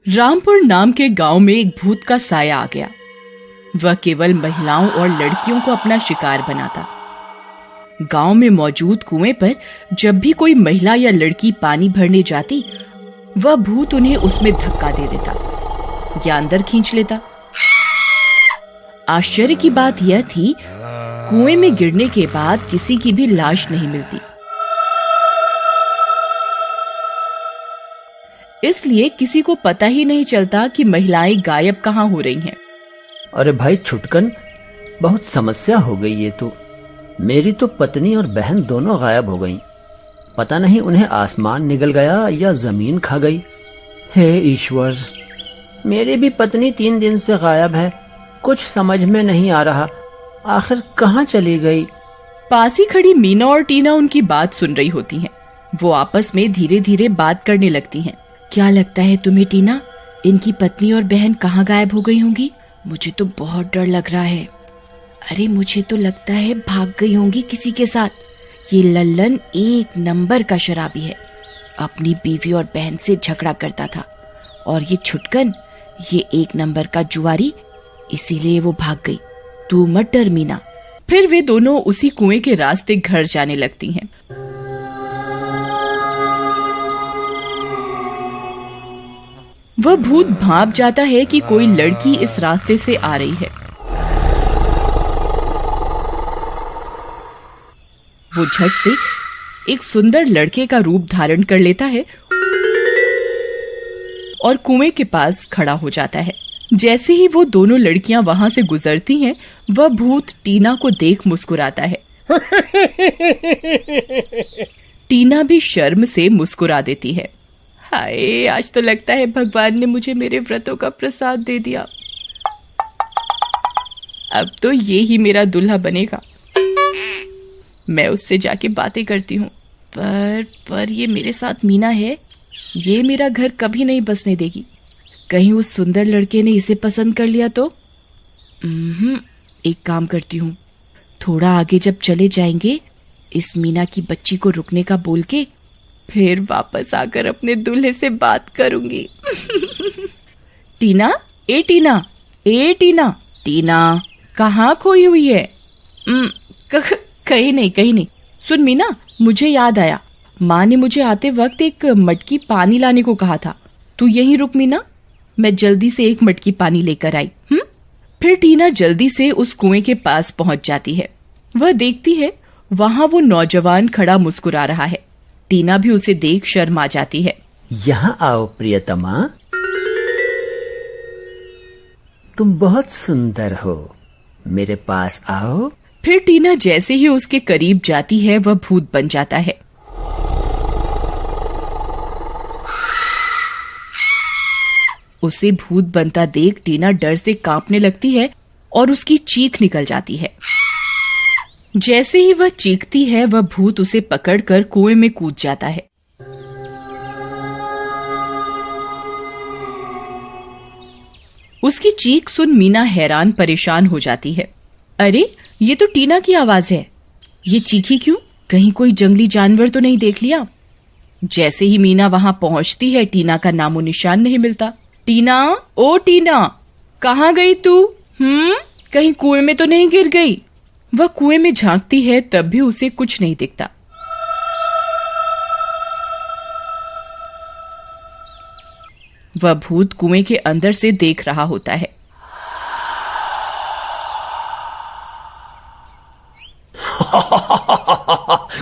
रामपुर नाम के गांव में एक भूत का साया आ गया। वह केवल महिलाओं और लड़कियों को अपना शिकार बनाता। गांव में मौजूद कुएं पर जब भी कोई महिला या लड़की पानी भरने जाती, वह भूत उन्हें उसमें धक्का दे देता या अंदर खींच लेता। आश्चर्य की बात यह थी, कुएं में गिरने के बाद किसी की भी लाश नहीं मिलती। इसलिए किसी को पता ही नहीं चलता कि महिलाएं गायब कहाँ हो रही हैं। अरे भाई छुटकन, बहुत समस्या हो गई ये तो। मेरी तो पत्नी और बहन दोनों गायब हो गईं। पता नहीं उन्हें आसमान निगल गया या जमीन खा गई। हे ईश्वर, मेरी भी पत्नी 3 दिन से गायब है। कुछ समझ में नहीं आ रहा, आखिर कहाँ चली गई। पास ही खड़ी मीना और टीना उनकी बात सुन रही होती हैं। वो आपस में धीरे धीरे बात करने लगती हैं। क्या लगता है तुम्हें टीना, इनकी पत्नी और बहन कहाँ गायब हो गई होंगी? मुझे तो बहुत डर लग रहा है। अरे मुझे तो लगता है भाग गई होंगी किसी के साथ। ये लल्लन एक नंबर का शराबी है, अपनी बीवी और बहन से झगड़ा करता था। और ये छुटकन, ये एक नंबर का जुआरी, इसीलिए वो भाग गई। तू मत डर मीना। फिर वे दोनों उसी कुएं के रास्ते घर जाने लगती हैं। वह भूत भांप जाता है कि कोई लड़की इस रास्ते से आ रही है। वो झट से एक सुंदर लड़के का रूप धारण कर लेता है और कुएं के पास खड़ा हो जाता है। जैसे ही वो दोनों लड़कियां वहां से गुजरती हैं, वह भूत टीना को देख मुस्कुराता है। टीना भी शर्म से मुस्कुरा देती है। हाय, आज तो लगता है भगवान ने मुझे मेरे व्रतों का प्रसाद दे दिया। अब तो ये ही मेरा दूल्हा बनेगा। मैं उससे जाके बातें करती हूँ। पर ये मेरे साथ मीना है, ये मेरा घर कभी नहीं बसने देगी। कहीं उस सुंदर लड़के ने इसे पसंद कर लिया तो? एक काम करती हूँ, थोड़ा आगे जब चले जाएंगे, इस मीना की बच्ची को रुकने का बोल के फिर वापस आकर अपने दूल्हे से बात करूंगी। टीना, ए टीना, ए टीना, टीना कहाँ खोई हुई है? कहीं नहीं। सुन मीना, मुझे याद आया, माँ ने मुझे आते वक्त एक मटकी पानी लाने को कहा था। तू यहीं रुक मीना, मैं जल्दी से एक मटकी पानी लेकर आई। फिर टीना जल्दी से उस कुएं के पास पहुंच जाती है। वह देखती है वहां वो नौजवान खड़ा मुस्कुरा रहा है। टीना भी उसे देख शर्मा जाती है। यहाँ आओ प्रियतमा, तुम बहुत सुंदर हो, मेरे पास आओ। फिर टीना जैसे ही उसके करीब जाती है, वह भूत बन जाता है। उसे भूत बनता देख टीना डर से कांपने लगती है और उसकी चीख निकल जाती है। जैसे ही वह चीखती है, वह भूत उसे पकड़कर कुएं में कूद जाता है। उसकी चीख सुन मीना हैरान परेशान हो जाती है। अरे, ये तो टीना की आवाज है। ये चीखी क्यों? कहीं कोई जंगली जानवर तो नहीं देख लिया? जैसे ही मीना वहां पहुंचती है, टीना का नामो निशान नहीं मिलता। टीना, ओ टीना, कहाँ गई तू? कहीं कुएं में तो नहीं गिर गई? वह कुएं में झांकती है, तब भी उसे कुछ नहीं दिखता। वह भूत कुएं के अंदर से देख रहा होता है।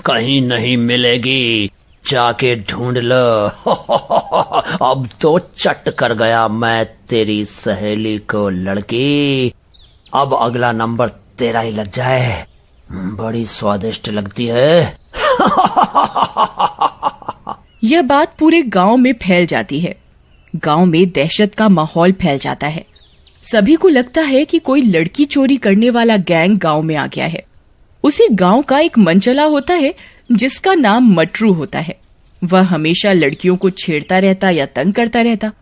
कहीं नहीं मिलेगी, जाके ढूंढ लो। अब तो चट कर गया मैं तेरी सहेली को लड़की। अब अगला नंबर तेरा ही लग जाए। बड़ी स्वादिष्ट लगती है। यह बात पूरे गांव में फैल जाती है। गांव में दहशत का माहौल फैल जाता है। सभी को लगता है कि कोई लड़की चोरी करने वाला गैंग गांव में आ गया है। उसी गांव का एक मनचला होता है जिसका नाम मटरू होता है। वह हमेशा लड़कियों को छेड़ता रहता या तंग करता रहता।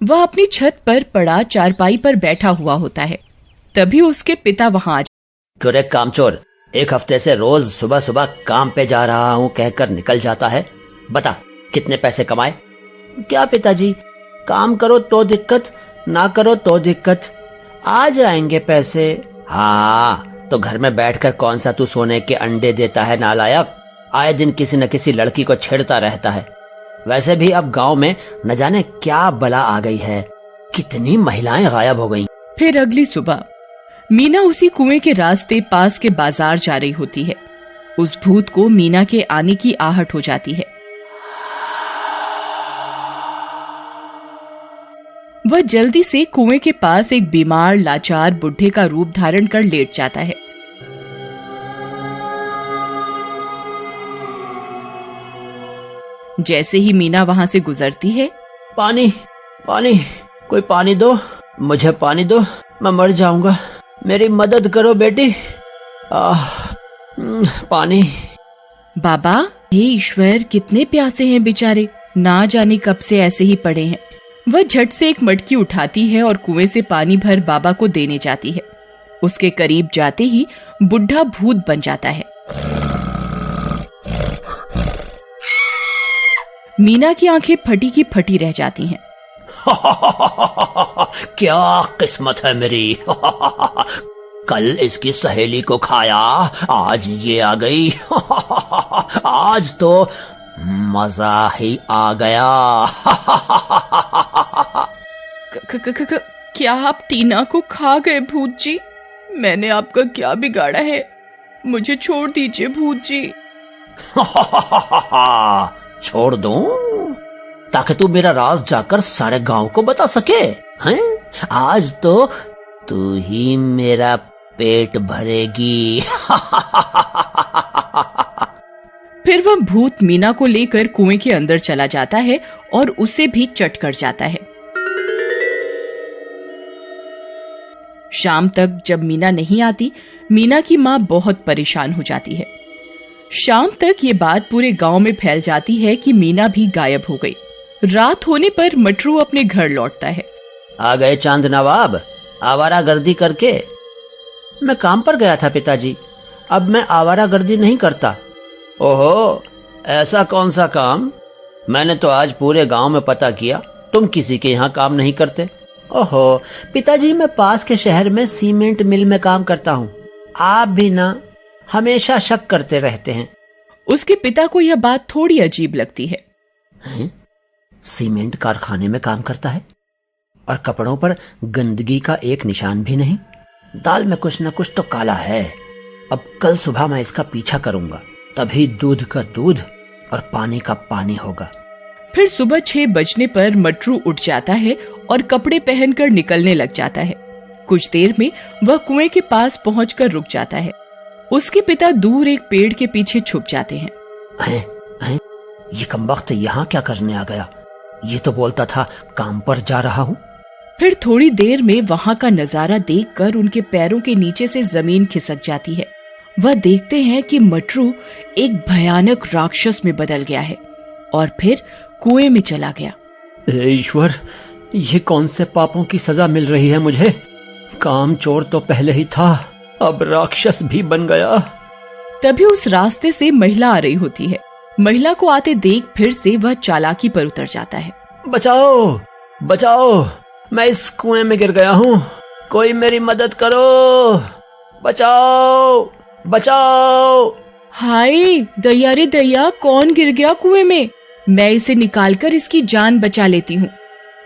वह अपनी छत पर पड़ा चारपाई पर बैठा हुआ होता है। तभी उसके पिता वहां आ जाते। कामचोर, एक हफ्ते से रोज सुबह सुबह काम पे जा रहा हूँ कहकर निकल जाता है। बता, कितने पैसे कमाए? क्या पिताजी, काम करो तो दिक्कत, ना करो तो दिक्कत, आ जाएंगे पैसे। हाँ, तो घर में बैठकर कौन सा तू सोने के अंडे देता है नालायक, आए दिन किसी न किसी लड़की को छेड़ता रहता है। वैसे भी अब गांव में न जाने क्या बला आ गई है, कितनी महिलाएं गायब हो गईं। फिर अगली सुबह मीना उसी कुएं के रास्ते पास के बाजार जा रही होती है। उस भूत को मीना के आने की आहट हो जाती है। वह जल्दी से कुएं के पास एक बीमार लाचार बुढ़े का रूप धारण कर लेट जाता है। जैसे ही मीना वहां से गुजरती है, पानी, पानी, कोई पानी दो, मुझे पानी दो, मैं मर जाऊंगा, मेरी मदद करो बेटी, पानी। बाबा, हे ईश्वर, कितने प्यासे हैं बेचारे, ना जाने कब से ऐसे ही पड़े हैं। वह झट से एक मटकी उठाती है और कुएं से पानी भर बाबा को देने जाती है। उसके करीब जाते ही बुढ़ा भूत बन जाता है। मीना की आंखें फटी की फटी रह जाती हैं। क्या किस्मत है मेरी। कल इसकी सहेली को खाया, आज ये आ गई। आज तो मजा ही आ गया। क्या आप टीना को खा गए भूत जी? मैंने आपका क्या बिगाड़ा है? मुझे छोड़ दीजिए भूत जी। छोड़ दूं ताकि तू मेरा राज जाकर सारे गांव को बता सके हैं? आज तो तू ही मेरा पेट भरेगी। फिर वह भूत मीना को लेकर कुएं के अंदर चला जाता है और उसे भी चट कर जाता है। शाम तक जब मीना नहीं आती, मीना की माँ बहुत परेशान हो जाती है। शाम तक ये बात पूरे गांव में फैल जाती है कि मीना भी गायब हो गई। रात होने पर मटरू अपने घर लौटता है। आ गए चांद नवाब, आवारागर्दी करके। मैं काम पर गया था पिताजी, अब मैं आवारागर्दी नहीं करता। ओहो, ऐसा कौन सा काम? मैंने तो आज पूरे गांव में पता किया, तुम किसी के यहाँ काम नहीं करते। ओहो पिताजी, मैं पास के शहर में सीमेंट मिल में काम करता हूँ। आप भी ना हमेशा शक करते रहते हैं। उसके पिता को यह बात थोड़ी अजीब लगती है। सीमेंट कारखाने में काम करता है और कपड़ों पर गंदगी का एक निशान भी नहीं। दाल में कुछ न कुछ तो काला है। अब कल सुबह मैं इसका पीछा करूंगा, तभी दूध का दूध और पानी का पानी होगा। फिर सुबह 6 बजने पर मटरू उठ जाता है और कपड़े पहनकर निकलने लग जाता है। कुछ देर में वह कुएं के पास पहुंचकर रुक जाता है। उसके पिता दूर एक पेड़ के पीछे छुप जाते हैं। ये कमबख्त यहाँ क्या करने आ गया? ये तो बोलता था काम पर जा रहा हूँ। फिर थोड़ी देर में वहां का नजारा देखकर उनके पैरों के नीचे से जमीन खिसक जाती है। वह देखते हैं कि मटरू एक भयानक राक्षस में बदल गया है और फिर कुएं में चला गया। ईश्वर, ये कौन से पापों की सजा मिल रही है मुझे? काम चोर तो पहले ही था, अब राक्षस भी बन गया। तभी उस रास्ते से महिला आ रही होती है। महिला को आते देख फिर से वह चालाकी पर उतर जाता है। बचाओ, बचाओ, मैं इस कुएं में गिर गया हूँ, कोई मेरी मदद करो, बचाओ, बचाओ। हाय दया रे दया, कौन गिर गया कुएं में? मैं इसे निकालकर इसकी जान बचा लेती हूँ।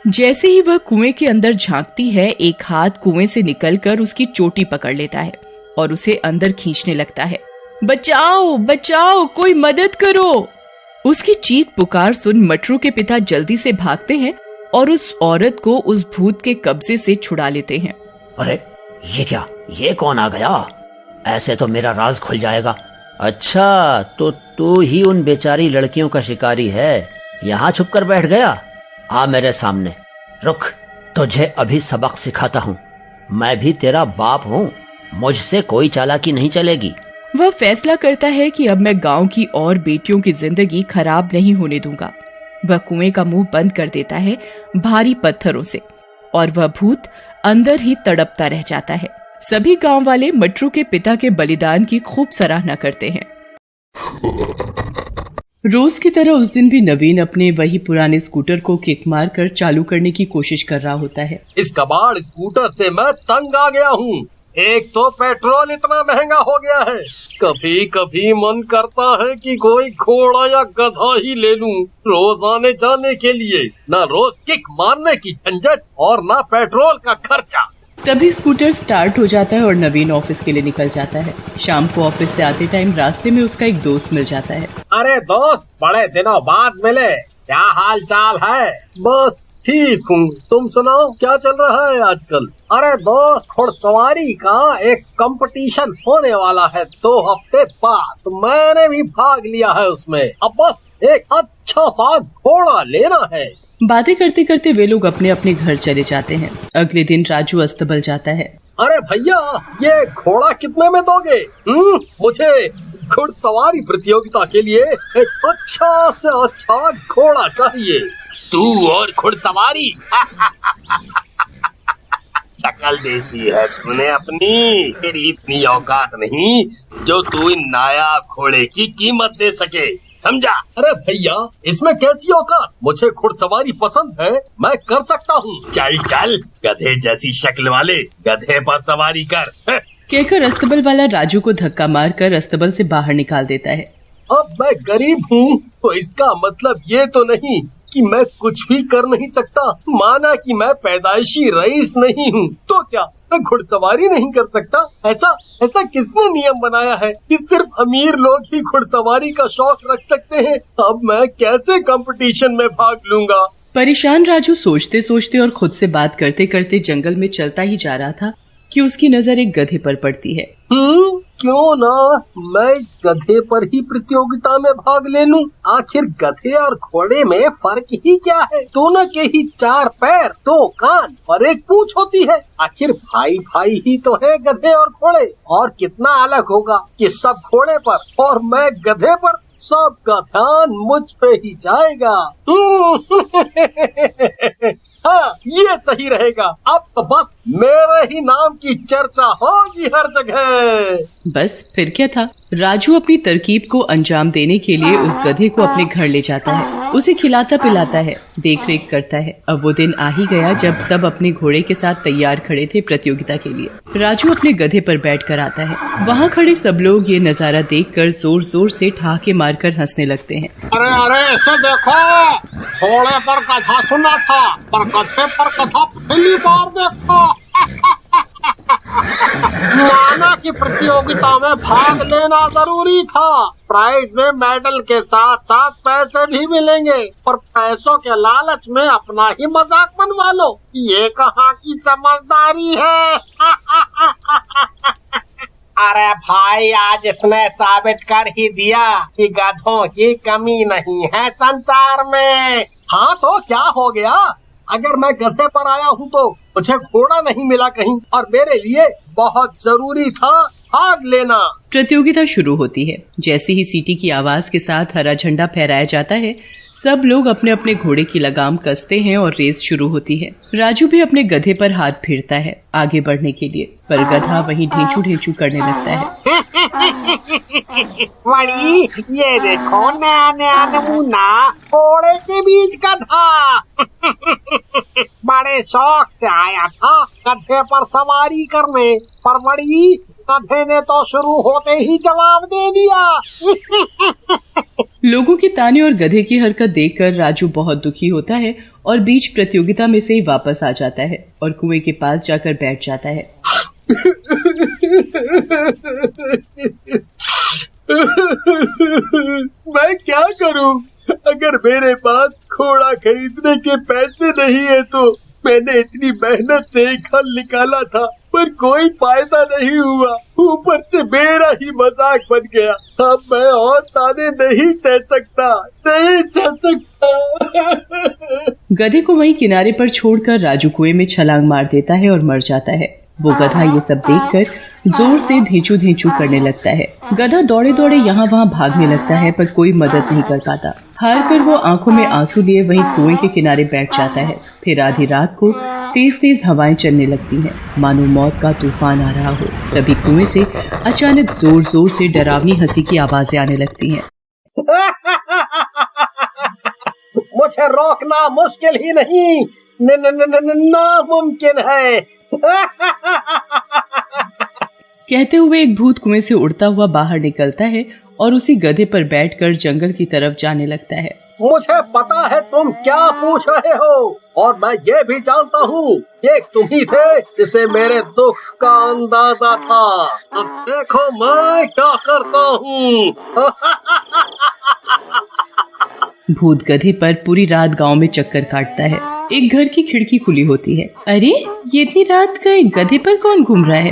जैसे ही वह कुएं के अंदर झांकती है, एक हाथ कुएं से निकलकर उसकी चोटी पकड़ लेता है और उसे अंदर खींचने लगता है। बचाओ, बचाओ, कोई मदद करो। उसकी चीख पुकार सुन मटरू के पिता जल्दी से भागते हैं और उस औरत को उस भूत के कब्जे से छुड़ा लेते हैं। अरे ये क्या, ये कौन आ गया? ऐसे तो मेरा राज खुल जाएगा। अच्छा, तो तू ही उन बेचारी लड़कियों का शिकारी है, यहाँ छुप कर बैठ गया। आ मेरे सामने, रुक, तुझे अभी सबक सिखाता हूँ। मैं भी तेरा बाप हूँ, मुझसे कोई चालाकी नहीं चलेगी। वह फैसला करता है कि अब मैं गांव की और बेटियों की जिंदगी खराब नहीं होने दूंगा। वह कुएं का मुंह बंद कर देता है भारी पत्थरों से और वह भूत अंदर ही तड़पता रह जाता है। सभी गांव वाले मटरू के पिता के बलिदान की खूब सराहना करते हैं। रोज की तरह उस दिन भी नवीन अपने वही पुराने स्कूटर को किक मार कर चालू करने की कोशिश कर रहा होता है। इस कबाड़ स्कूटर से मैं तंग आ गया हूँ। एक तो पेट्रोल इतना महंगा हो गया है, कभी कभी मन करता है कि कोई घोड़ा या गधा ही ले लूं रोज आने जाने के लिए। न रोज किक मारने की झंझट और न पेट्रोल का खर्चा। तभी स्कूटर स्टार्ट हो जाता है और नवीन ऑफिस के लिए निकल जाता है। शाम को ऑफिस से आते टाइम रास्ते में उसका एक दोस्त मिल जाता है। अरे दोस्त, बड़े दिनों बाद मिले, क्या हाल चाल है? बस ठीक हूँ, तुम सुनाओ क्या चल रहा है आजकल? अरे दोस्त, घुड़सवारी का एक कंपटीशन होने वाला है 2 हफ्ते बाद, तो मैंने भी भाग लिया है उसमें। अब बस एक अच्छा सा घोड़ा लेना है। बातें करते करते वे लोग अपने अपने घर चले जाते हैं। अगले दिन राजू अस्तबल जाता है। अरे भैया, ये घोड़ा कितने में दोगे? मुझे घुड़सवारी प्रतियोगिता के लिए एक अच्छा से अच्छा घोड़ा चाहिए। तू और घुड़सवारी? शक्ल देखी है तूने अपनी, तेरी इतनी औकात नहीं जो तू इन नायाब घोड़े की कीमत दे सके, समझा? अरे भैया, इसमें कैसी औकात? मुझे घुड़सवारी पसंद है, मैं कर सकता हूँ। चल चल, गधे जैसी शक्ल वाले गधे पर सवारी कर। कहकर अस्तबल वाला राजू को धक्का मारकर अस्तबल से बाहर निकाल देता है। अब मैं गरीब हूँ तो इसका मतलब ये तो नहीं कि मैं कुछ भी कर नहीं सकता। माना कि मैं पैदाइशी रईस नहीं हूँ, तो क्या मैं घुड़सवारी नहीं कर सकता? ऐसा किसने नियम बनाया है कि सिर्फ अमीर लोग ही घुड़सवारी का शौक रख सकते हैं? अब मैं कैसे कंपटीशन में भाग लूंगा? परेशान राजू सोचते सोचते और खुद से बात करते करते जंगल में चलता ही जा रहा था कि उसकी नजर एक गधे पर पड़ती है। क्यों ना मैं इस गधे पर ही प्रतियोगिता में भाग ले लूं? आखिर गधे और घोड़े में फर्क ही क्या है? दोनों के ही 4 पैर, 2 कान और 1 पूंछ होती है। आखिर भाई भाई ही तो है गधे और घोड़े। और कितना अलग होगा कि सब घोड़े पर और मैं गधे पर। सबका ध्यान मुझ पे ही जाएगा। हाँ, ये सही रहेगा। अब तो बस मेरे ही नाम की चर्चा होगी हर जगह। बस फिर क्या था, राजू अपनी तरकीब को अंजाम देने के लिए उस गधे को अपने घर ले जाता है, उसे खिलाता पिलाता है, देख रेख करता है। अब वो दिन आ ही गया जब सब अपने घोड़े के साथ तैयार खड़े थे प्रतियोगिता के लिए। राजू अपने गधे पर बैठकर आता है। वहाँ खड़े सब लोग ये नजारा देखकर जोर जोर से ठहाके मारकर हंसने लगते हैं। अरे ऐसे देखो, घोड़े पर कथा सुना था पर गधे पर कथा पहली बार देखो। माना कि प्रतियोगिता में भाग लेना जरूरी था। प्राइज में मेडल के साथ साथ पैसे भी मिलेंगे, पर पैसों के लालच में अपना ही मजाक बनवा लो। ये कहाँ की समझदारी है? अरे भाई, आज इसने साबित कर ही दिया कि गधों की कमी नहीं है संसार में। हाँ तो क्या हो गया? अगर मैं गधे पर आया हूँ तो मुझे घोड़ा नहीं मिला कहीं, और मेरे लिए बहुत जरूरी था भाग लेना। प्रतियोगिता शुरू होती है। जैसे ही सीटी की आवाज के साथ हरा झंडा फहराया जाता है, सब लोग अपने अपने घोड़े की लगाम कसते हैं और रेस शुरू होती है। राजू भी अपने गधे पर हाथ फेरता है आगे बढ़ने के लिए, पर गधा वहीं ढेंचू ढेंचू करने लगता है। वही, ये देखो नया नया नमूना घोड़े के बीच गधा। बड़े शौक से आया था गधे पर सवारी करने, पर बड़ी गधे ने तो शुरू होते ही जवाब दे दिया। लोगों के ताने और गधे की हरकत देखकर राजू बहुत दुखी होता है और बीच प्रतियोगिता में से ही वापस आ जाता है और कुएं के पास जाकर बैठ जाता है। मैं क्या करूं? अगर मेरे पास घोड़ा खरीदने के पैसे नहीं है तो मैंने इतनी मेहनत से एक हल निकाला था, पर कोई फायदा नहीं हुआ। ऊपर से मेरा ही मजाक बन गया। अब मैं और ताने नहीं सह सकता। गधे को वहीं किनारे पर छोड़कर राजू कुएं में छलांग मार देता है और मर जाता है। वो गधा ये सब देखकर जोर से धेंचू धेंचू करने लगता है। गधा दौड़े दौड़े यहाँ वहाँ भागने लगता है, पर कोई मदद नहीं कर पाता। हार कर वो आंखों में आंसू लिए वहीं कुएं के किनारे बैठ जाता है। फिर आधी रात को तेज तेज हवाएं चलने लगती हैं, मानो मौत का तूफान आ रहा हो। तभी कुएं से अचानक जोर जोर से डरावनी हंसी की आवाजें आने लगती हैं। मुझे रोकना मुश्किल ही नहीं, नामुमकिन है। कहते हुए एक भूत कुएं से उड़ता हुआ बाहर निकलता है और उसी गधे पर बैठकर जंगल की तरफ जाने लगता है। मुझे पता है तुम क्या पूछ रहे हो, और मैं ये भी जानता हूँ ये तुम ही थे जिसे मेरे दुख का अंदाजा था। अब देखो मैं क्या करता हूँ। भूत गधे पर पूरी रात गांव में चक्कर काटता है। एक घर की खिड़की खुली होती है। अरे, ये इतनी रात गए गधे पर कौन घूम रहा है?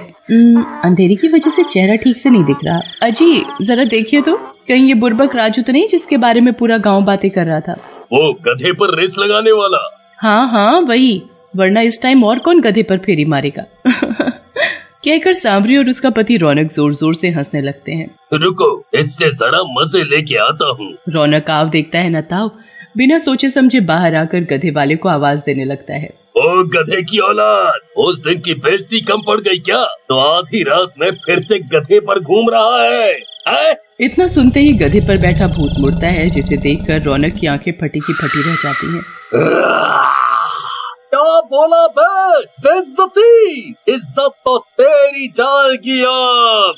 अंधेरे की वजह से चेहरा ठीक से नहीं दिख रहा। अजी, जरा देखिए तो, कहीं ये बुर्बक राजू तो नहीं जिसके बारे में पूरा गांव बातें कर रहा था? वो गधे पर रेस लगाने वाला? हाँ वही, वरना इस टाइम और कौन गधे पर फेरी मारेगा। कहकर सांवरी और उसका पति रौनक जोर जोर से हंसने लगते हैं। रुको, इससे जरा मजे लेके आता हूँ। रौनक आव देखता है न ताव, बिना सोचे समझे बाहर आकर गधे वाले को आवाज देने लगता है। ओ गधे की औलाद, उस दिन की बेइज्जती कम पड़ गई क्या? तो आधी रात में फिर से गधे पर घूम रहा है? इतना सुनते ही गधे पर बैठा भूत मुड़ता है, जिसे देखकर रौनक की आंखें फटी की फटी रह जाती हैं। क्या बोला बे? बेइज्जती? इज्जत तो तेरी जाएगी अब।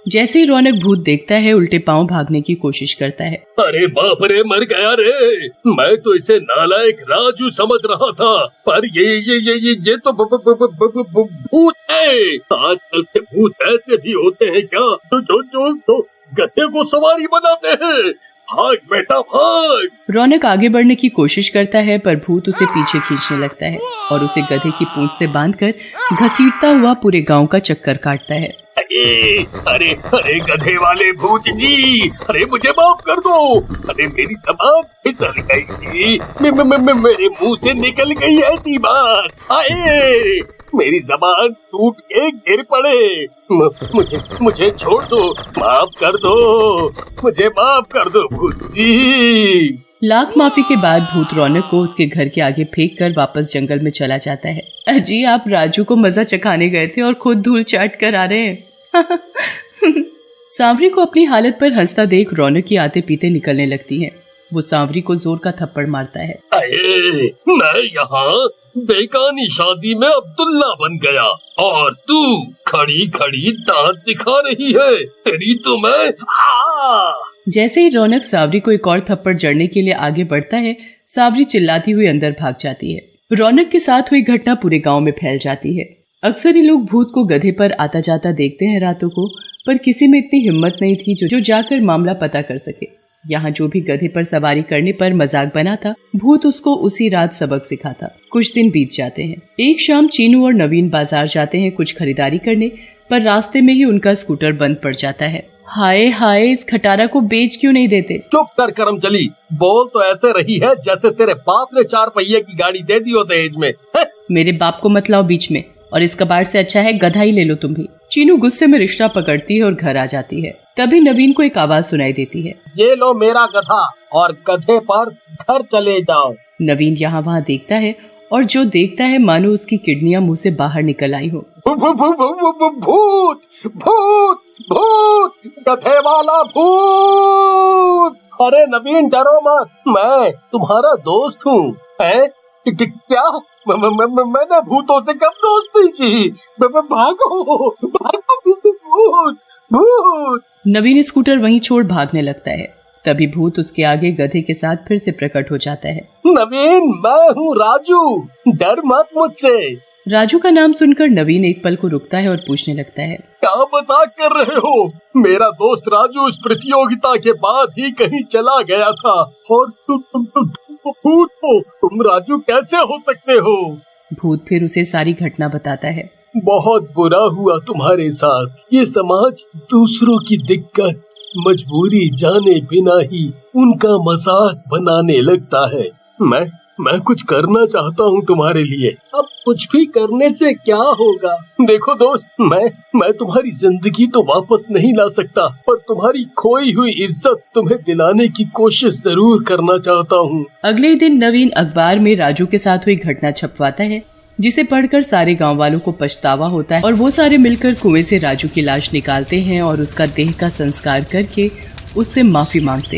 जैसे ही रौनक भूत देखता है, उल्टे पांव भागने की कोशिश करता है। अरे बाप रे, मर गया रे। मैं तो इसे नालायक राजू समझ रहा था, पर ये तो भूत है। आजकल के भूत ऐसे भी होते हैं क्या, जो गधे को सवारी बनाते हैं? भाग बेटा भाग। रौनक आगे बढ़ने की कोशिश करता है, पर भूत उसे पीछे खींचने लगता है और उसे गधे की पूंछ से बांधकर घसीटता हुआ पूरे गांव का चक्कर काटता है। अरे गधे वाले भूत जी, अरे मुझे माफ कर दो। अरे मेरी ज़बान फिसल गई थी, मेरे मुंह से निकल गई ऐसी बात। आए, मेरी ज़बान टूट के गिर पड़े। मुझे छोड़ दो, माफ कर दो, मुझे माफ कर दो भूत जी। लाख माफी के बाद भूत रौनक को उसके घर के आगे फेंक कर वापस जंगल में चला जाता है। अजी, आप राजू को मजा चखाने गए थे और खुद धूल चाट कर आ रहे हैं। सांवरी को अपनी हालत पर हंसता देख रौनक की आते पीते निकलने लगती है। वो सांवरी को जोर का थप्पड़ मारता है। अरे, मैं यहाँ बेगानी शादी में अब्दुल्ला बन गया और तू खड़ी खड़ी दांत दिखा रही है। तेरी तो मैं जैसे ही रौनक सांवरी को एक और थप्पड़ जड़ने के लिए आगे बढ़ता है, सांवरी चिल्लाती हुई अंदर भाग जाती है। रौनक के साथ हुई घटना पूरे गांव में फैल जाती है। अक्सर ही लोग भूत को गधे पर आता जाता देखते हैं रातों को, पर किसी में इतनी हिम्मत नहीं थी जो जाकर मामला पता कर सके। यहाँ जो भी गधे पर सवारी करने पर मजाक बना था, भूत उसको उसी रात सबक सिखाता। कुछ दिन बीत जाते हैं। एक शाम चीनू और नवीन बाजार जाते हैं कुछ खरीदारी करने, पर रास्ते में ही उनका स्कूटर बंद पड़ जाता है। हाय हाय, इस खटारा को बेच क्यों नहीं देते? चुप कर करमचली, बोल तो ऐसे रही है जैसे तेरे बाप ने 4 पहिए की गाड़ी दे दी हो दहेज में। मेरे बाप को मत लाओ बीच में, और इस कबाड़ से अच्छा है गधा ही ले लो तुम भी। चीनू गुस्से में रिश्ता पकड़ती है और घर आ जाती है। तभी नवीन को एक आवाज सुनाई देती है। ये लो मेरा गधा, और गधे पर घर चले जाओ। नवीन यहाँ वहाँ देखता है, और जो देखता है मानो उसकी किडनियां मुंह से बाहर निकल आई हो। भूत भूत भूत, गधे वाला भूत। अरे नवीन, डरो मत, मैं तुम्हारा दोस्त हूँ। क्या? मैंने भूतों से कब दोस्ती की? भागो भागो भूत भूत। नवीन स्कूटर वहीं छोड़ भागने लगता है। तभी भूत उसके आगे गधे के साथ फिर से प्रकट हो जाता है। नवीन, मैं हूँ राजू, डर मत मुझसे। राजू का नाम सुनकर नवीन एक पल को रुकता है और पूछने लगता है, क्या मजाक कर रहे हो? मेरा दोस्त राजू इस प्रतियोगिता के बाद ही कहीं चला गया था, और तुम भूत हो। तुम राजू कैसे हो सकते हो? भूत फिर उसे सारी घटना बताता है। बहुत बुरा हुआ तुम्हारे साथ। ये समाज दूसरों की दिक्कत मजबूरी जाने बिना ही उनका मजाक बनाने लगता है। मैं कुछ करना चाहता हूँ तुम्हारे लिए। अब कुछ भी करने से क्या होगा? देखो दोस्त, मैं तुम्हारी जिंदगी तो वापस नहीं ला सकता, पर तुम्हारी खोई हुई इज्जत तुम्हें दिलाने की कोशिश जरूर करना चाहता हूँ। अगले दिन नवीन अखबार में राजू के साथ हुई घटना छपवाता है, जिसे पढ़कर सारे गांव वालों को पछतावा होता है, और वो सारे मिलकर कुएं से राजू की लाश निकालते हैं और उसका देह का संस्कार करके उससे माफी मांगते।